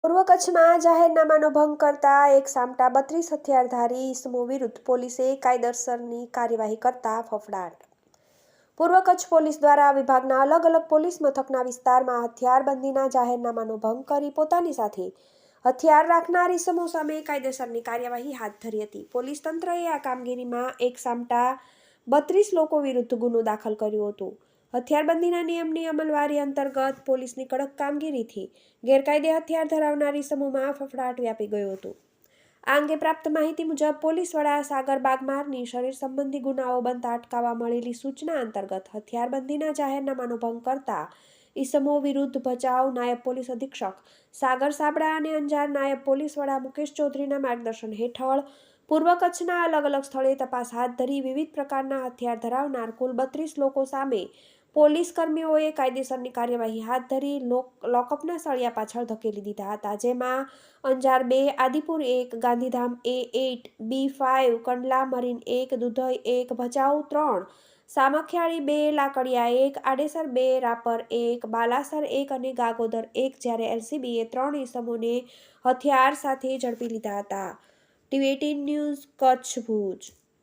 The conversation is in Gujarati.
પૂર્વ કચ્છમાં જાહેરનામાનો ભંગ કરતા એક સામટા 32 હથિયારધારી ઇસમો વિરુદ્ધ પોલીસે કાયદેસરની કાર્યવાહી કરતા ફફડાટ. પૂર્વ કચ્છ પોલીસ દ્વારા વિભાગના અલગ અલગ પોલીસ મથકના વિસ્તારમાં હથિયારબંધીના જાહેરનામાનો ભંગ કરી પોતાની સાથે હથિયાર રાખનાર ઇસમો સામે કાયદેસરની કાર્યવાહી હાથ ધરી હતી. પોલીસ તંત્રએ આ કામગીરીમાં એક સામટા 32 લોકો વિરુદ્ધ ગુનો દાખલ કર્યો હતો. હથિયારબંધીના નિયમની અમલવારી અંતર્ગત પોલીસની કડક કામગીરીથી ગેરકાયદે હથિયાર ધરાવનાર ઇસમોમાં ફફડાટ વ્યાપી ગયો હતો. આ અંગે પ્રાપ્ત માહિતી મુજબ પોલીસ વડા સાગર બાગમારની શરીર સંબંધી ગુનાઓ બનતા અટકાવવા મળેલી સૂચના અંતર્ગત હથિયારબંધીના જાહેરનામાનો ભંગ કરતા ઇસમો વિરુદ્ધ ભચાઉ નાયબ પોલીસ અધિક્ષક સાગર સાબડા અને અંજાર નાયબ પોલીસ વડા મુકેશ ચૌધરીના માર્ગદર્શન હેઠળ પૂર્વ કચ્છના અલગ અલગ સ્થળે તપાસ હાથ ધરી વિવિધ પ્રકારના હથિયાર ધરાવનાર કુલ 32 લોકો સામે પોલીસ કર્મીઓએ કાયદેસરની કાર્યવાહી હાથ ધરી લોકઅપના સળિયા પાછળ ધકેલી દીધા હતા. જેમાં Anjar 2, Adipur 1, Gandhidham A8, B5, Kandla marine 1, Dudhai 1, Bhachau 3, Samakhiyali 2, Lakadia 1, Adesar 2, Rapar 1, Balasar 1 અને ગાગોદર 1, જ્યારે LCBએ 3 ઇસમોને હથિયાર સાથે ઝડપી લીધા હતા. TV18 news, Kutch, Bhuj.